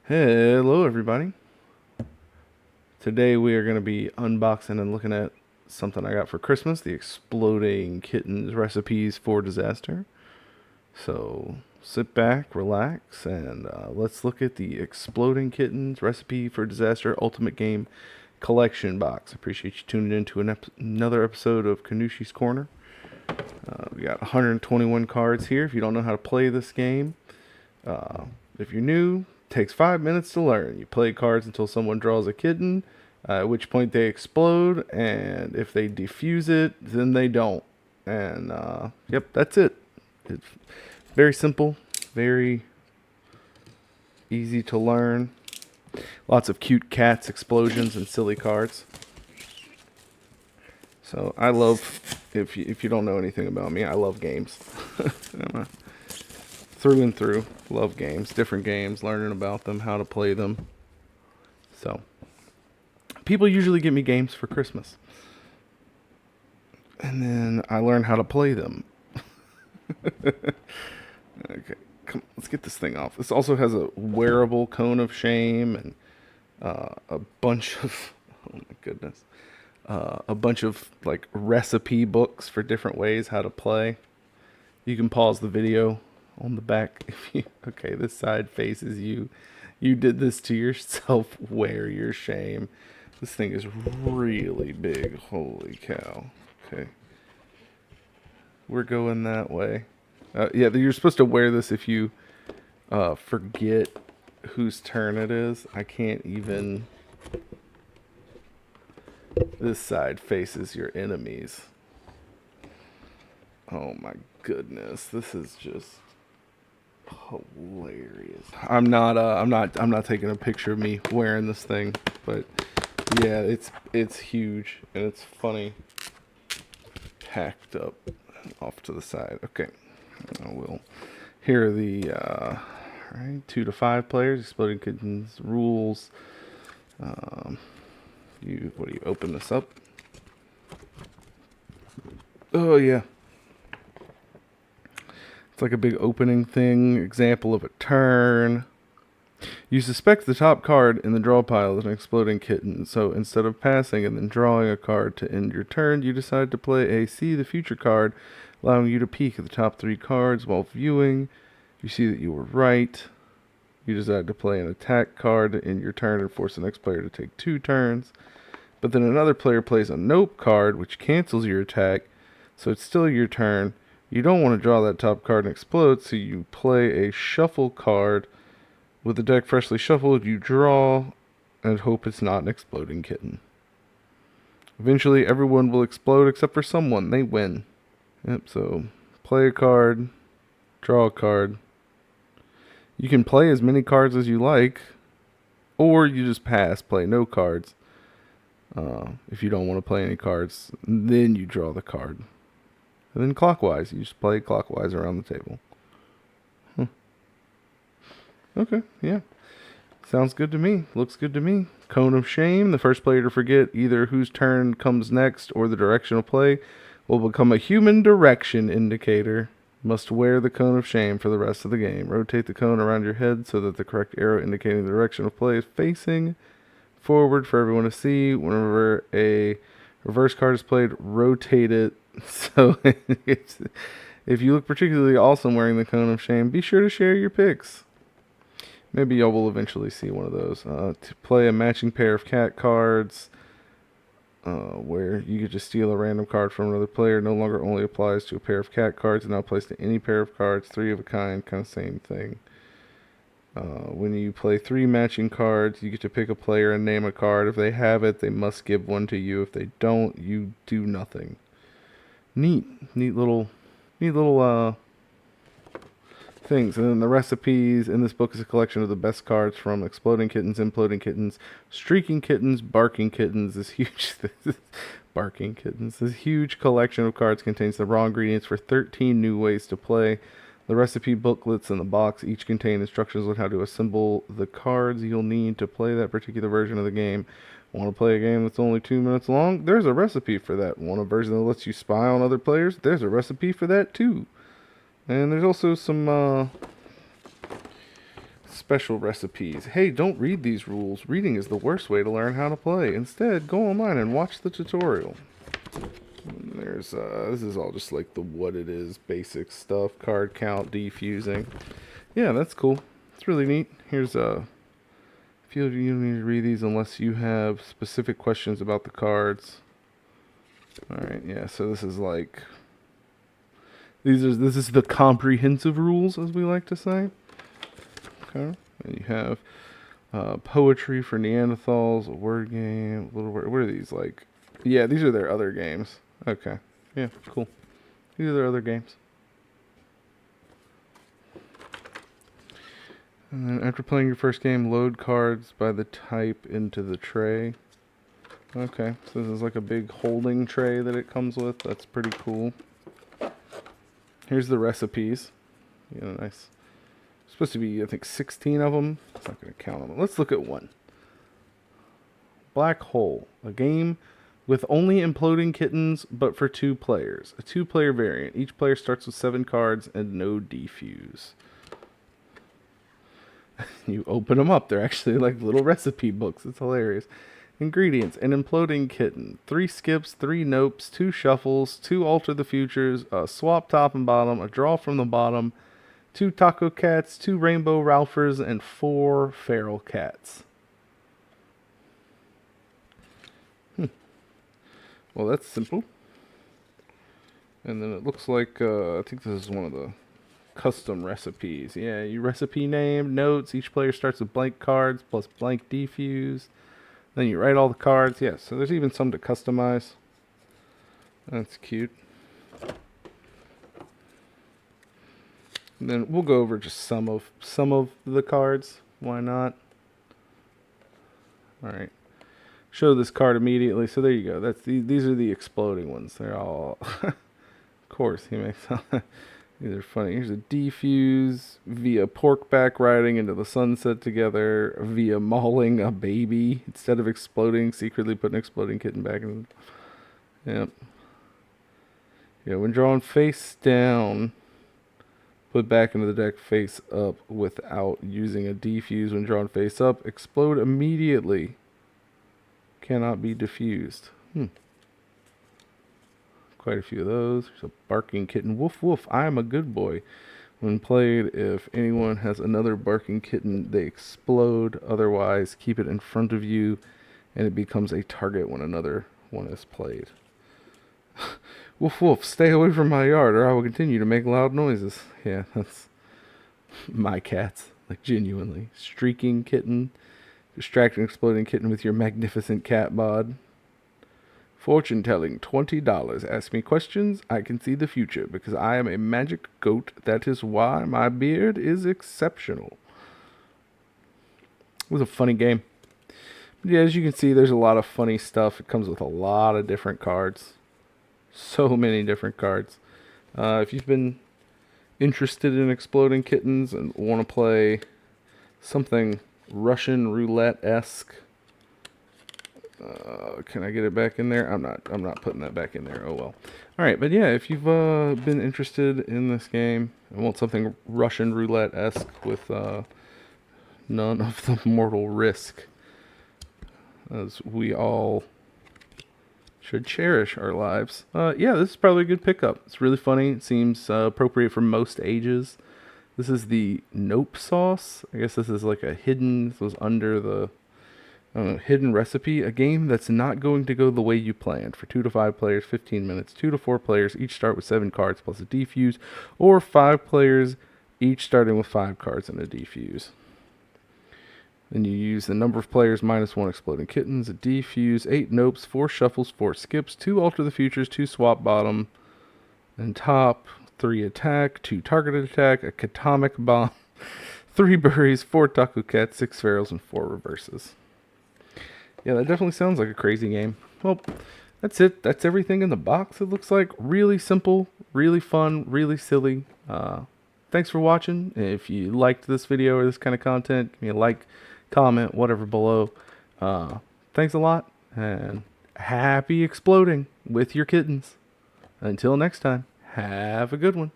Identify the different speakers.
Speaker 1: Hello everybody. Today we are going to be unboxing and looking at something I got for Christmas, the Exploding Kittens Recipes for Disaster. So sit back, relax, and let's look at the Exploding Kittens Recipe for Disaster Ultimate Game Collection Box. I appreciate you tuning in to another episode of Kanushi's Corner. We got 121 cards here. If you don't know how to play this game, if you're new, takes 5 minutes to learn. You play cards until someone draws a kitten, at which point they explode, and if they defuse it, then they don't. And yep, that's it. It's very simple, very easy to learn. Lots of cute cats, explosions, and silly cards. So I love, if you don't know anything about me, I love games. Through and through, love games, different games, learning about them, how to play them. So people usually get me games for Christmas, and then I learn how to play them. Okay, come, let's get this thing off. This also has a wearable cone of shame and a bunch of, oh my goodness, a bunch of like recipe books for different ways how to play. You can pause the video on the back. If you, okay, this side faces you. You did this to yourself. Wear your shame. This thing is really big. Holy cow. Okay. We're going that way. Yeah, you're supposed to wear this if you forget whose turn it is. I can't even. This side faces your enemies. Oh my goodness. This is just hilarious. I'm not taking a picture of me wearing this thing, but yeah, it's huge and it's funny. Packed up off to the side. Okay. Here are the right, 2 to 5 players, Exploding Kittens rules. You open this up? Oh yeah. It's like a big opening thing, example of a turn. You suspect the top card in the draw pile is an exploding kitten, so instead of passing and then drawing a card to end your turn, you decide to play a See the Future card, allowing you to peek at the top 3 cards while viewing. You see that you were right. You decide to play an attack card to end your turn and force the next player to take 2 turns. But then another player plays a Nope card, which cancels your attack, so it's still your turn. You don't want to draw that top card and explode, so you play a shuffle card. With the deck freshly shuffled, you draw and hope it's not an exploding kitten. Eventually, everyone will explode except for someone. They win. Yep, so play a card, draw a card. You can play as many cards as you like, or you just pass, play no cards. If you don't want to play any cards, then you draw the card. And then clockwise, you just play clockwise around the table. Okay, yeah. Sounds good to me. Looks good to me. Cone of Shame. The first player to forget either whose turn comes next or the direction of play will become a human direction indicator. Must wear the Cone of Shame for the rest of the game. Rotate the cone around your head so that the correct arrow indicating the direction of play is facing forward for everyone to see. Whenever a reverse card is played, rotate it. So if you look particularly awesome wearing the Cone of Shame, be sure to share your pics. Maybe y'all will eventually see one of those. To play a matching pair of cat cards, where you could just steal a random card from another player, no longer only applies to a pair of cat cards, and now applies to any pair of cards, 3 of a kind, kind of same thing. When you play 3 matching cards, you get to pick a player and name a card. If they have it, they must give one to you. If they don't, you do nothing. Neat little things. And then the recipes in this book is a collection of the best cards from Exploding Kittens, Imploding Kittens, Streaking Kittens, Barking Kittens. This huge Barking Kittens. This huge collection of cards contains the raw ingredients for 13 new ways to play. The recipe booklets in the box each contain instructions on how to assemble the cards you'll need to play that particular version of the game. Want to play a game that's only 2 minutes long? There's a recipe for that. Want a version that lets you spy on other players? There's a recipe for that too. And there's also some Special recipes. Hey, don't read these rules. Reading is the worst way to learn how to play. Instead, go online and watch the tutorial. And there's this is all just like the what it is basic stuff. Card count, defusing. Yeah, that's cool. It's really neat. Here's feel you don't need to read these unless you have specific questions about the cards. Alright, yeah, so this is like this is the comprehensive rules, as we like to say. Okay. And you have poetry for Neanderthals, a word game, little word. What are these like? Yeah, these are their other games. Okay. Yeah, cool. These are their other games. And then after playing your first game, load cards by the type into the tray. Okay, so this is like a big holding tray that it comes with. That's pretty cool. Here's the recipes. Yeah, nice. Supposed to be, I think, 16 of them. It's not going to count them. Let's look at one. Black Hole, a game with only imploding kittens, but for 2 players. A 2-player variant. Each player starts with 7 cards and no defuse. You open them up. They're actually like little recipe books. It's hilarious. Ingredients: an imploding kitten, 3 skips, 3 nopes, 2 shuffles, 2 alter the futures, a swap top and bottom, a draw from the bottom, 2 taco cats, 2 rainbow ralphers, and 4 feral cats. Well, that's simple. And then it looks like, I think this is one of the custom recipes. Yeah, you recipe name, notes. Each player starts with blank cards plus blank defuse. Then you write all the cards. Yeah, so there's even some to customize. That's cute. And then we'll go over just some of the cards. Why not? All right. Show this card immediately. So there you go. That's these are the exploding ones. They're all, of course, he makes. These are funny. Here's a defuse via porkback riding into the sunset together via mauling a baby instead of exploding, secretly put an exploding kitten back in. Yep. Yeah, when drawn face down, put back into the deck face up without using a defuse. When drawn face up, explode immediately. Cannot be diffused. Quite a few of those. There's a barking kitten. Woof woof, I am a good boy. When played, if anyone has another barking kitten, they explode. Otherwise, keep it in front of you, and it becomes a target when another one is played. Woof woof, stay away from my yard, or I will continue to make loud noises. Yeah, that's my cats. Like, genuinely. Streaking kitten. Distracting exploding kitten with your magnificent cat bod. Fortune telling, $20. Ask me questions, I can see the future, because I am a magic goat. That is why my beard is exceptional. It was a funny game. But yeah, as you can see, there's a lot of funny stuff. It comes with a lot of different cards. So many different cards. If you've been interested in exploding kittens and want to play something Russian roulette-esque, can I get it back in there? I'm not putting that back in there. Oh well. All right, but yeah, if you've been interested in this game and want something Russian roulette-esque with none of the mortal risk, as we all should cherish our lives. Yeah, this is probably a good pickup. It's really funny. It seems appropriate for most ages. This is the Nope Sauce. I guess this is like a hidden, this was under the hidden recipe. A game that's not going to go the way you planned. For 2 to 5 players, 15 minutes. 2 to 4 players, each start with 7 cards plus a defuse. Or 5 players, each starting with 5 cards and a defuse. Then you use the number of players minus 1 exploding kittens, a defuse, 8 nopes, 4 shuffles, 4 skips, 2 alter the futures, 2 swap bottom and top, 3 attack, 2 targeted attack, a atomic bomb, 3 buries, 4 taco cats, 6 ferals, and 4 reverses. Yeah, that definitely sounds like a crazy game. Well, that's it. That's everything in the box, it looks like. Really simple, really fun, really silly. Thanks for watching. If you liked this video or this kind of content, give me a like, comment, whatever below. Thanks a lot, and happy exploding with your kittens. Until next time, have a good one.